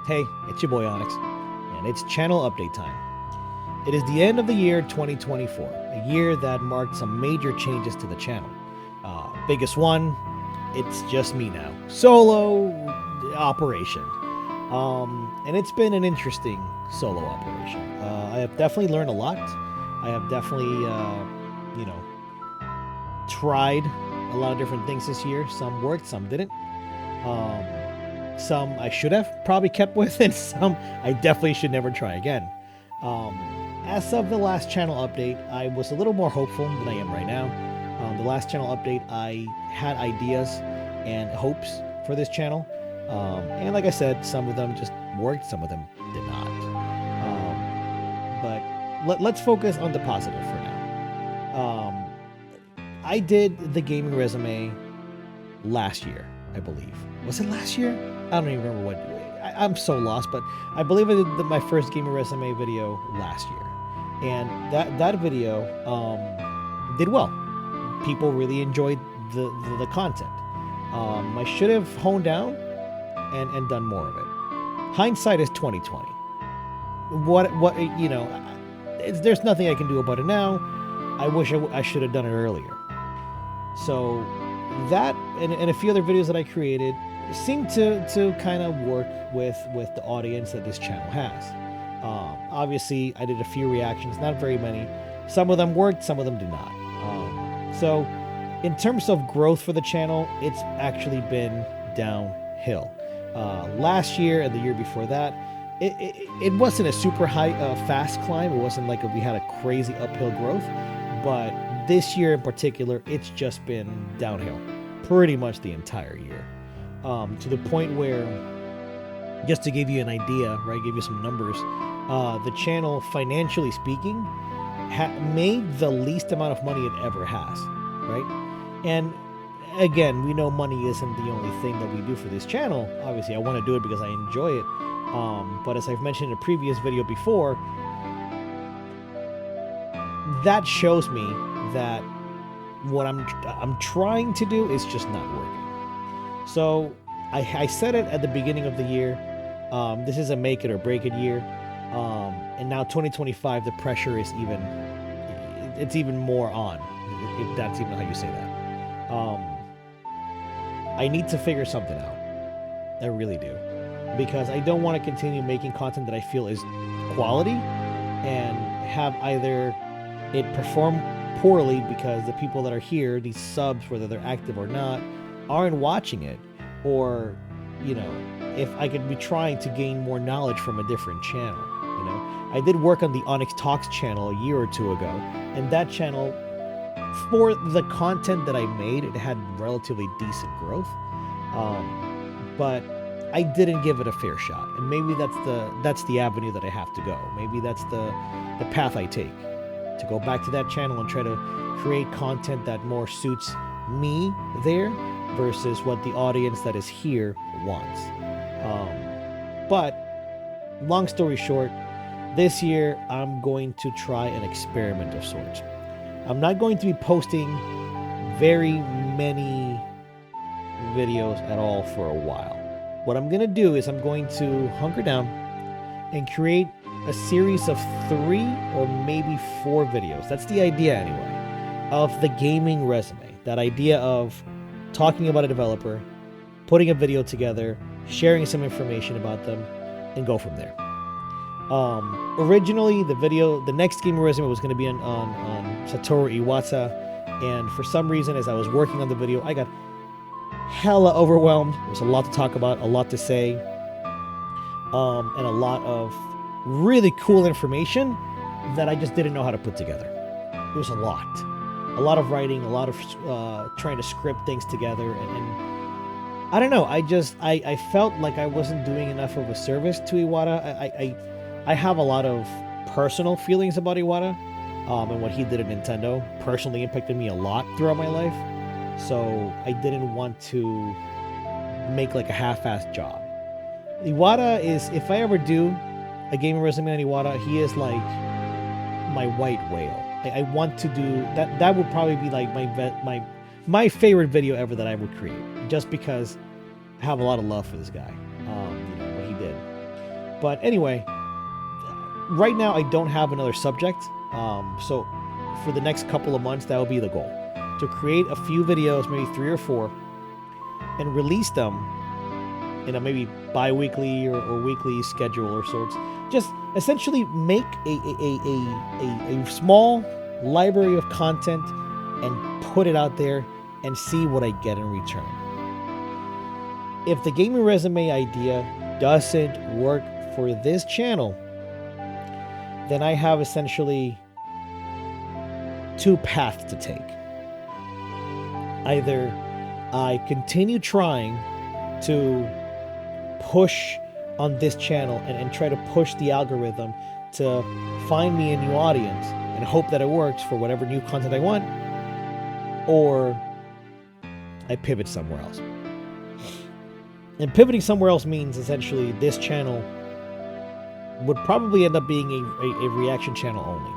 Hey, it's your boy Onyx, and it's channel update time. It is the end of the year 2024, a year that marked some major changes to the channel. Biggest one, it's just me now. Solo operation. And it's been an interesting solo operation. I have definitely learned a lot. I have definitely, tried a lot of different things this year. Some worked, some didn't. Some I should have probably kept with, and some I definitely should never try again. As of the last channel update, I was a little more hopeful than I am right now. The last channel update, I had ideas and hopes for this channel. And like I said, some of them just worked, some of them did not. But let's focus on the positive for now. I did the gaming resume last year, I believe. Was it last year? I don't even remember what. I'm so lost, but I believe I did my first gaming resume video last year, and that video did well. People really enjoyed the content. I should have honed down and done more of it. Hindsight is 2020. There's nothing I can do about it now. I wish I should have done it earlier. So that and a few other videos that I created seem to kind of work with the audience that this channel has. Obviously, I did a few reactions, not very many. Some of them worked, some of them did not. So in terms of growth for the channel, it's actually been downhill. Last year and the year before that, it wasn't a super high, fast climb. It wasn't like we had a crazy uphill growth, but this year in particular, it's just been downhill pretty much the entire year. To the point where, just to give you an idea, right, give you some numbers, the channel, financially speaking, made the least amount of money it ever has, right? And again, we know money isn't the only thing that we do for this channel. Obviously, I want to do it because I enjoy it. But as I've mentioned in a previous video before, that shows me that what I'm trying to do is just not working. So I said it at the beginning of the year. This is a make it or break it year. And now 2025, the pressure is it's even more on, if that's even how you say that. I need to figure something out. I really do. Because I don't want to continue making content that I feel is quality and have either it perform poorly because the people that are here, these subs, whether they're active or not, aren't watching it, or if I could be trying to gain more knowledge from a different channel. I did work on the Onyx Talks channel a year or two ago, and that channel, for the content that I made, it had relatively decent growth, but I didn't give it a fair shot, and maybe that's the avenue that I have to go. Maybe that's the path I take, to go back to that channel and try to create content that more suits me there versus what the audience that is here wants. But long story short, this year I'm going to try an experiment of sorts. I'm not going to be posting very many videos at all for a while. What I'm going to do is I'm going to hunker down and create a series of 3 or maybe 4 videos. That's the idea anyway, of the gaming resume. That idea of talking about a developer, putting a video together, sharing some information about them, and go from there. Originally, the next gaming resume was going to be on Satoru Iwata, and for some reason, as I was working on the video, I got hella overwhelmed. There was a lot to talk about, a lot to say, and a lot of really cool information that I just didn't know how to put together. It was a lot of writing, a lot of trying to script things together, and I don't know. I felt like I wasn't doing enough of a service to Iwata. I have a lot of personal feelings about Iwata, and what he did at Nintendo personally impacted me a lot throughout my life. So I didn't want to make like a half-assed job. Iwata is, if I ever do a gaming resume on Iwata, he is like my white whale. I want to do that. That would probably be like my favorite video ever that I would create, just because I have a lot of love for this guy. What he did. But anyway, right now I don't have another subject. So for the next couple of months, that will be the goal, to create a few videos, maybe 3 or 4, and release them in a maybe bi-weekly or weekly schedule or sorts. Just essentially make a small library of content and put it out there and see what I get in return. If the gaming resume idea doesn't work for this channel, then I have essentially 2 paths to take. Either I continue trying to push on this channel and try to push the algorithm to find me a new audience and hope that it works for whatever new content I want, or I pivot somewhere else. And pivoting somewhere else means essentially this channel would probably end up being a reaction channel only,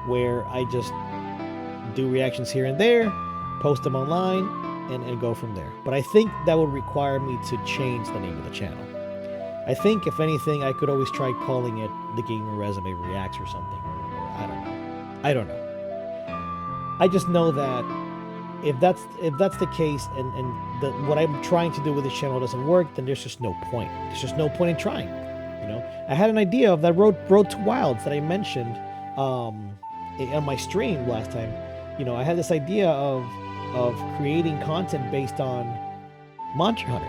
where I just do reactions here and there, post them online, and go from there. But I think that would require me to change the name of the channel. I think, if anything, I could always try calling it The Gamer Resume Reacts or something, or I don't know. I just know that if that's the case, and what I'm trying to do with this channel doesn't work, then there's just no point. There's just no point in trying. You know, I had an idea of that Road to Wilds that I mentioned on my stream last time. You know, I had this idea of creating content based on Monster Hunter,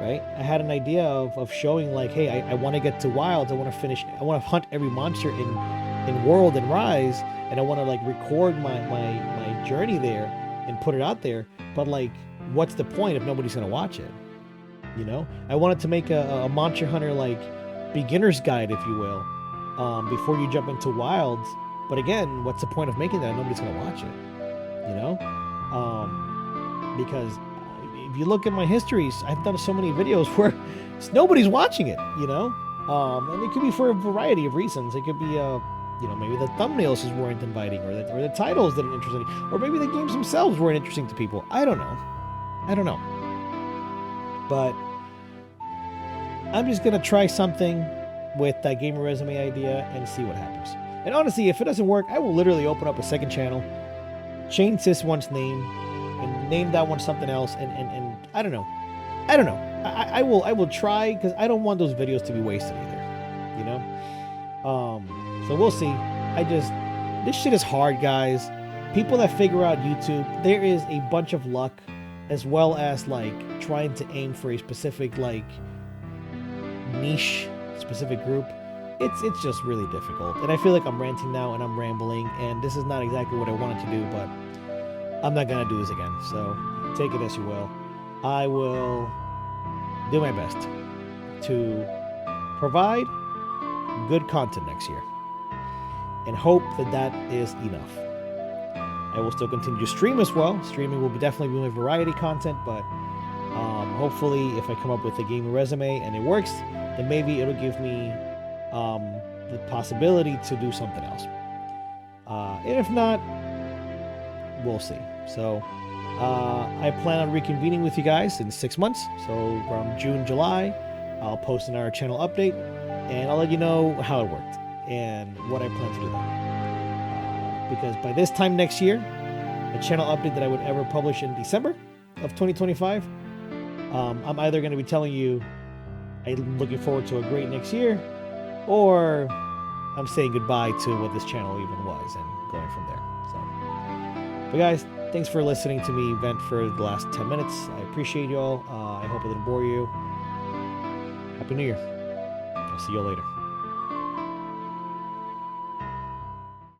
right? I had an idea of showing like, hey, I want to get to Wilds. I want to hunt every monster in World and Rise, and I want to like record my journey there and put it out there. But like, what's the point if nobody's gonna watch it? You know, I wanted to make a Monster Hunter like beginner's guide, if you will, before you jump into Wilds. But again, what's the point of making that if nobody's gonna watch it? You know, because if you look at my histories, I've done so many videos where nobody's watching it. You know, and it could be for a variety of reasons. It could be you know, maybe the thumbnails just weren't inviting, or the titles didn't interest any, or maybe the games themselves weren't interesting to people. I don't know. But I'm just gonna try something with that gamer resume idea and see what happens. And honestly, if it doesn't work, I will literally open up a second channel, change this one's name, and name that one something else. And I don't know. I will try, because I don't want those videos to be wasted either. You know. So we'll see. This shit is hard, guys. People that figure out YouTube, there is a bunch of luck, as well as like trying to aim for a specific like niche, specific group. It's just really difficult. And I feel like I'm ranting now and I'm rambling, and this is not exactly what I wanted to do, but I'm not gonna do this again. So take it as you will. I will do my best to provide good content next year, and hope that is enough. I will still continue to stream as well. Streaming will definitely be my variety content, but hopefully if I come up with a gaming resume and it works, then maybe it'll give me the possibility to do something else. And if not, we'll see. So I plan on reconvening with you guys in 6 months. So from June, July, I'll post another channel update, and I'll let you know how it worked and what I plan to do then. Because by this time next year, the channel update that I would ever publish in December of 2025, I'm either going to be telling you I'm looking forward to a great next year, or I'm saying goodbye to what this channel even was and going from there. So, but guys, thanks for listening to me vent for the last 10 minutes. I appreciate you all. I hope it didn't bore you. Happy New Year. I'll see you all later.